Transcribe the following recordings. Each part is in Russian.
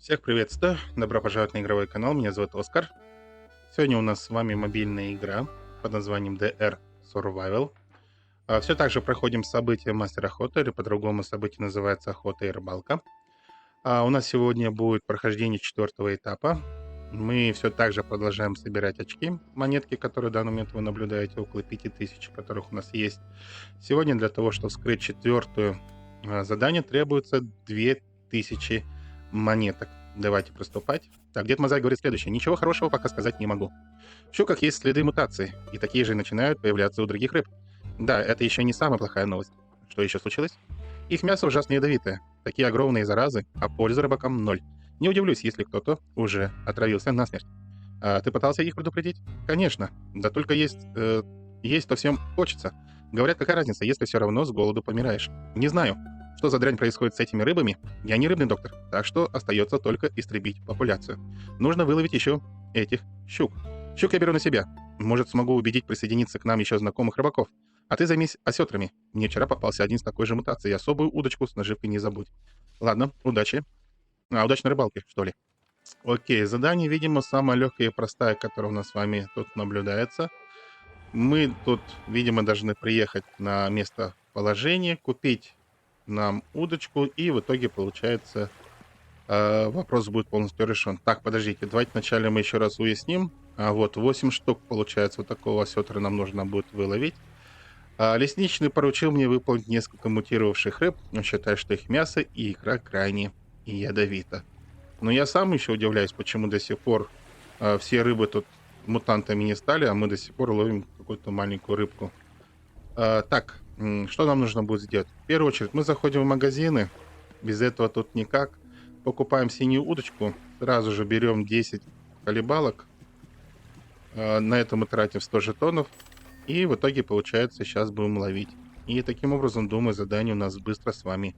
Всех приветствую, добро пожаловать на игровой канал, меня зовут Оскар. Сегодня у нас с вами мобильная игра под названием DR Survival. Все так же проходим события Мастер Охоты, или по-другому событие называется Охота и Рыбалка. У нас сегодня будет прохождение четвертого этапа. Мы все так же продолжаем собирать очки, монетки, которые в данный момент вы наблюдаете, около 5000, которых у нас есть. Сегодня для того, чтобы вскрыть четвертое задание, требуется 2000 монеток. Давайте приступать. Так, Дед Мазай говорит следующее. Ничего хорошего пока сказать не могу. В щуках есть следы мутации, и такие же начинают появляться у других рыб. Да, это еще не самая плохая новость. Что еще случилось? Их мясо ужасно ядовитое. Такие огромные заразы, а пользы рыбакам ноль. Не удивлюсь, если кто-то уже отравился насмерть. А ты пытался их предупредить? Конечно. Да только есть, то всем хочется. Говорят, какая разница, если все равно с голоду помираешь. Не знаю, что за дрянь происходит с этими рыбами. Я не рыбный доктор, так что остается только истребить популяцию. Нужно выловить еще этих щук. Щук я беру на себя. Может, смогу убедить присоединиться к нам еще знакомых рыбаков. А ты займись осетрами. Мне вчера попался один с такой же мутацией. Особую удочку с наживкой не забудь. Ладно, удачи. Удачной рыбалки, что ли. Окей, задание, видимо, самое легкое и простое, которое у нас с вами тут наблюдается. Мы тут, видимо, должны приехать на место положения, купить нам удочку, и в итоге, получается, вопрос будет полностью решен. Так, подождите, давайте вначале мы еще раз уясним. Вот 8 штук, получается, вот такого осетра нам нужно будет выловить. Лесничный поручил мне выполнить несколько мутировавших рыб. Он считает, что их мясо и икра крайне ядовито. Но я сам еще удивляюсь, почему до сих пор все рыбы тут мутантами не стали, а мы до сих пор ловим какую-то маленькую рыбку. Так, что нам нужно будет сделать? В первую очередь мы заходим в магазины, без этого тут никак. Покупаем синюю удочку, сразу же берем 10 колебалок, на это мы тратим 100 жетонов, и в итоге, получается, сейчас будем ловить. И таким образом, думаю, задание у нас быстро с вами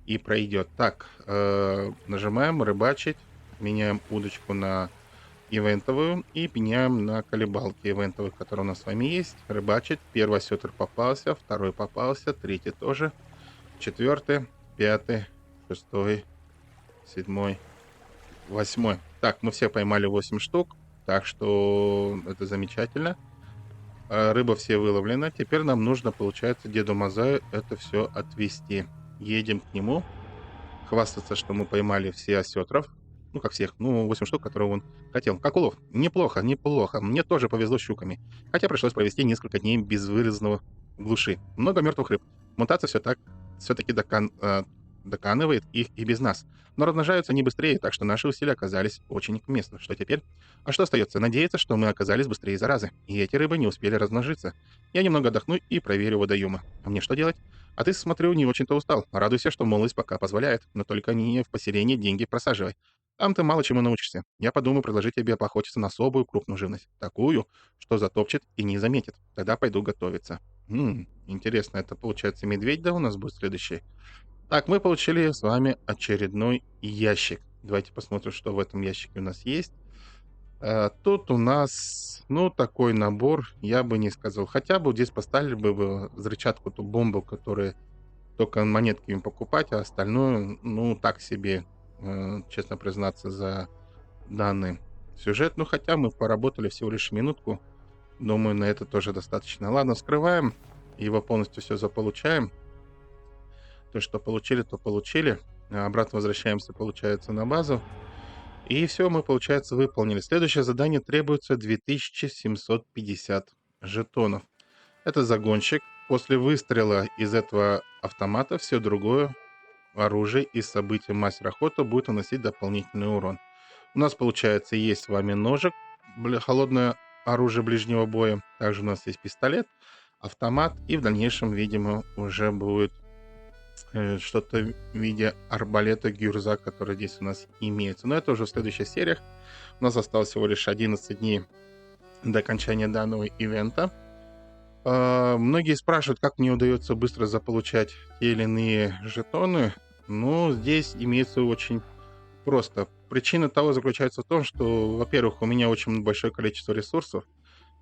и пройдет. Так, нажимаем рыбачить, меняем удочку на ивентовую и меняем на колебалки ивентовых, которые у нас с вами есть. Рыбачить. Первый осетр попался, второй попался, третий тоже, четвертый, пятый, шестой, седьмой, восьмой. Так, мы все поймали 8 штук, так что это замечательно. Рыба все выловлена. Теперь нам нужно, получается, Деду Мазаю это все отвезти. Едем к нему, хвастаться, что мы поймали все осетров. Ну, как всех, 8 штук, которые он хотел. Как улов. Неплохо, неплохо. Мне тоже повезло с щуками. Хотя пришлось провести несколько дней без вырезанного глуши. Много мертвых рыб. Мутация все-таки доканывает их и без нас. Но размножаются они быстрее, так что наши усилия оказались очень к месту. Что теперь? А что остается? Надеяться, что мы оказались быстрее заразы. И эти рыбы не успели размножиться. Я немного отдохну и проверю водоемы. А мне что делать? А ты, смотрю, не очень-то устал. Радуйся, что молодость пока позволяет. Но только не в поселении деньги просаживай. Там ты мало чему научишься. Я подумаю предложить тебе поохотиться на особую крупную живность. Такую, что затопчет и не заметит. Тогда пойду готовиться. Интересно, это получается медведь, да, у нас будет следующий? Так, мы получили с вами очередной ящик. Давайте посмотрим, что в этом ящике у нас есть. Тут у нас, такой набор, я бы не сказал. Хотя бы вот здесь поставили бы вы взрывчатку, ту бомбу, которая только монетками покупать, а остальное, так себе, честно признаться, за данный сюжет. Ну, хотя мы поработали всего лишь минутку. Думаю, на это тоже достаточно. Ладно, вскрываем. Его полностью все заполучаем. То, что получили, то получили. Обратно возвращаемся, получается, на базу. И все, мы, получается, выполнили. Следующее задание требуется 2750 жетонов. Это загонщик. После выстрела из этого автомата все другое оружие из событий мастер охоты будет наносить дополнительный урон. У нас, получается, есть с вами ножик, холодное оружие ближнего боя. Также у нас есть пистолет, автомат. И в дальнейшем, видимо, уже будет что-то в виде арбалета гюрза, который здесь у нас имеется. Но это уже в следующих сериях. У нас осталось всего лишь 11 дней до окончания данного ивента. Многие спрашивают, как мне удается быстро заполучать те или иные жетоны. Ну, здесь имеется очень просто. Причина того заключается в том, что, во-первых, у меня очень большое количество ресурсов.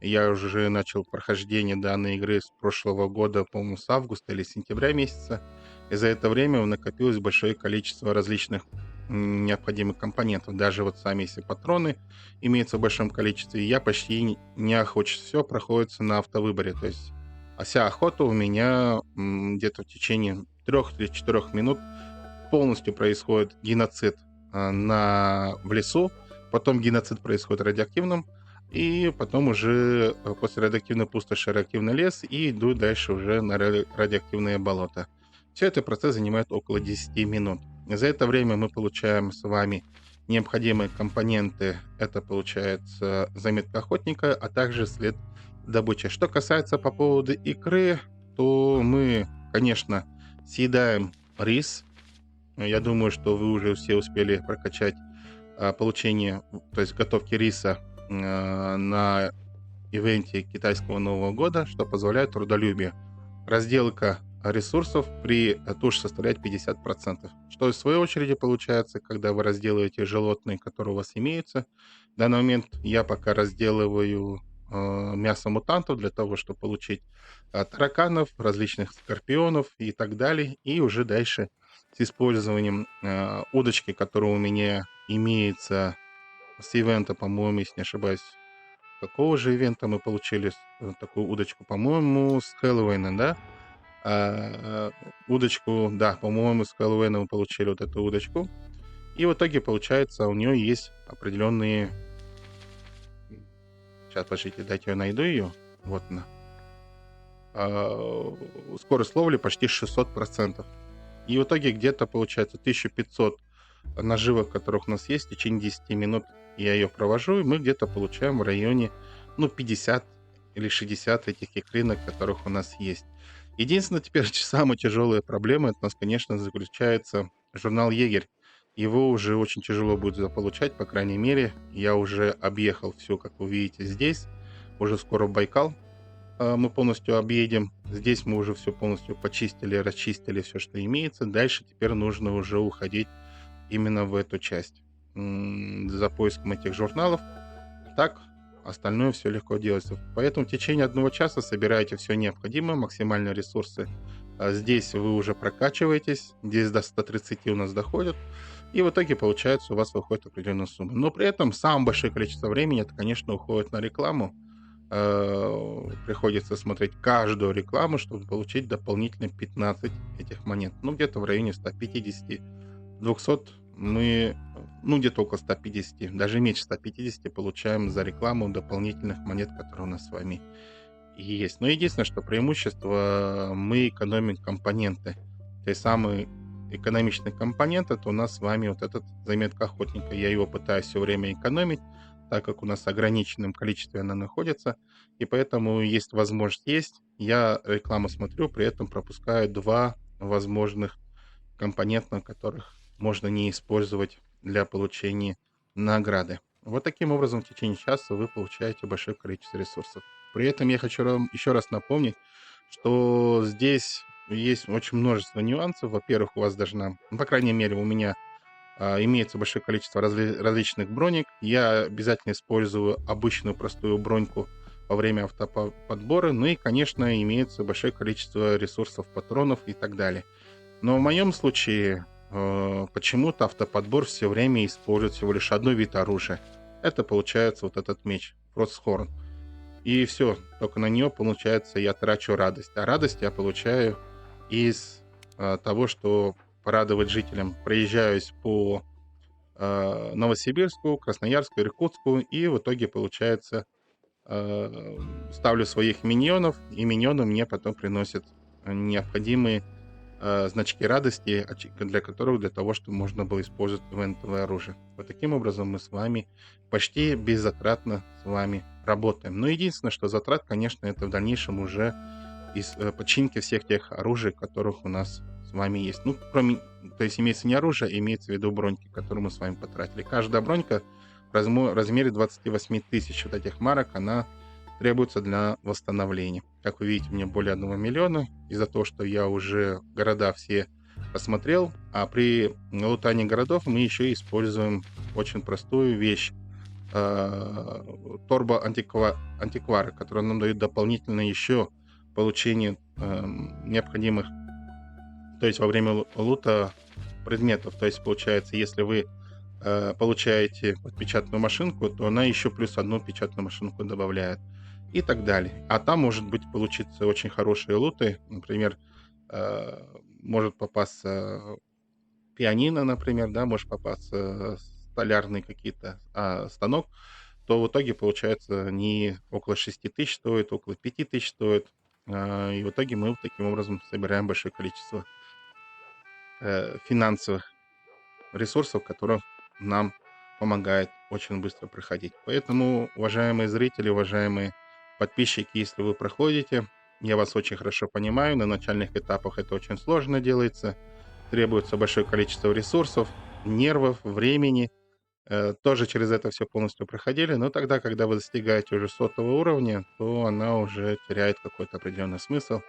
Я уже начал прохождение данной игры с прошлого года, по-моему, с августа или сентября месяца. И за это время накопилось большое количество различных необходимых компонентов. Даже вот сами если патроны имеются в большом количестве, я почти не охочусь. Все проходится на автовыборе. То есть вся охота у меня где-то в течение 3 или 4 минут полностью происходит геноцид в лесу, потом геноцид происходит радиоактивным, и потом уже после радиоактивной пустоши радиоактивный лес, и иду дальше уже на радиоактивные болота. Все это процесс занимает около 10 минут. За это время мы получаем с вами необходимые компоненты. Это получается заметка охотника, а также след добычи. Что касается по поводу икры, то мы, конечно, съедаем рис. Я думаю, что вы уже все успели прокачать получение, то есть готовки риса на ивенте китайского Нового года, что позволяет трудолюбие. Разделка ресурсов при туше составляет 50%. Что в свою очередь получается, когда вы разделываете животные, которые у вас имеются. В данный момент я пока разделываю мясо мутантов для того, чтобы получить тараканов, различных скорпионов и так далее. И уже дальше с использованием удочки, которая у меня имеется с ивента, по-моему, если не ошибаюсь. Какого же ивента мы получили такую удочку? По-моему, с Хэллоуина, да? Удочку, да, по-моему, с Хэллоуина мы получили вот эту удочку. И в итоге, получается, у нее есть определенные... Сейчас, подождите, дайте я найду ее. Вот она. Скорость ловли почти 600%. И в итоге где-то, получается, 1500 наживок, которых у нас есть, в течение 10 минут я ее провожу, и мы где-то получаем в районе, 50 или 60 этих икринок, которых у нас есть. Единственное, теперь самая тяжелая проблема, это у нас, конечно, заключается журнал «Егерь». Его уже очень тяжело будет заполучать, по крайней мере. Я уже объехал все, как вы видите, здесь. Уже скоро Байкал мы полностью объедем. Здесь мы уже все полностью почистили, расчистили все, что имеется. Дальше теперь нужно уже уходить именно в эту часть за поиском этих журналов. Так, остальное все легко делается. Поэтому в течение 1 часа собираете все необходимое, максимальные ресурсы. Здесь вы уже прокачиваетесь, здесь до 130 у нас доходит, и в итоге, получается, у вас выходит определенная сумма. Но при этом самое большое количество времени, это, конечно, уходит на рекламу. Приходится смотреть каждую рекламу, чтобы получить дополнительно 15 этих монет. Где-то в районе 150, 200 мы, где-то около 150, даже меньше 150 получаем за рекламу дополнительных монет, которые у нас с вами есть. Но единственное, что преимущество, мы экономим компоненты. То есть самый экономичный компонент, это у нас с вами вот этот заметка охотника. Я его пытаюсь все время экономить, так как у нас в ограниченном количестве она находится. И поэтому есть возможность я рекламу смотрю, при этом пропускаю 2 возможных компонента, которых можно не использовать для получения награды. Вот таким образом в течение часа вы получаете большое количество ресурсов. При этом я хочу вам еще раз напомнить, что здесь есть очень множество нюансов. Во-первых, у вас должна, по крайней мере, у меня имеется большое количество различных бронек. Я обязательно использую обычную простую броньку во время автоподбора. Ну и, конечно, имеется большое количество ресурсов, патронов и так далее. Но в моем случае почему-то автоподбор все время использует всего лишь одно вид оружия. Это получается вот этот меч, Frosthorn. И все, только на нее, получается, я трачу радость. А радость я получаю из того, что порадовать жителям. Проезжаюсь по Новосибирску, Красноярску, Иркутску, и в итоге, получается, ставлю своих миньонов, и миньоны мне потом приносят необходимые значки радости, для того, чтобы можно было использовать ивентовое оружие. Вот таким образом мы с вами почти беззатратно с вами работаем. Но единственное, что затрат, конечно, это в дальнейшем уже из починки всех тех оружий, которых у нас с вами есть. То есть имеется не оружие, а имеется в виду броньки, которые мы с вами потратили. Каждая бронька в размере 28 тысяч вот этих марок, она требуется для восстановления. Как вы видите, мне более 1 миллиона из-за того, что я уже города все посмотрел. А при лутании городов мы еще используем очень простую вещь. Торбо антиквары, которые нам дают дополнительно еще получение необходимых. То есть во время лута предметов. То есть, получается, если вы получаете вот печатную машинку, то она еще плюс одну печатную машинку добавляет и так далее. А там может быть получиться очень хорошие луты. Например, э, может попасться пианино, например, да, может попасться столярный какие-то станок, то в итоге получается не около 6000 стоит, около 5000 стоит. И в итоге мы вот таким образом собираем большое количество финансовых ресурсов, которые нам помогает очень быстро проходить. Поэтому, уважаемые зрители, уважаемые подписчики, если вы проходите, я вас очень хорошо понимаю, на начальных этапах это очень сложно делается, требуется большое количество ресурсов, нервов, времени. Тоже через это все полностью проходили, но тогда, когда вы достигаете уже 100-го уровня, то она уже теряет какой-то определенный смысл.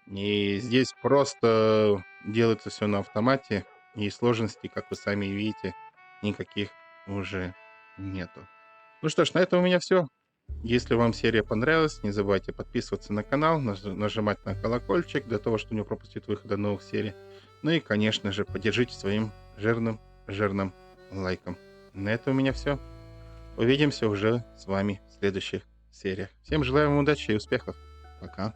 И здесь просто делается все на автомате, и сложностей, как вы сами видите, никаких уже нету. Ну что ж, на этом у меня все. Если вам серия понравилась, не забывайте подписываться на канал, нажимать на колокольчик для того, чтобы не пропустить выхода новых серий. Ну и, конечно же, поддержите своим жирным лайком. На этом у меня все. Увидимся уже с вами в следующих сериях. Всем желаю вам удачи и успехов. Пока.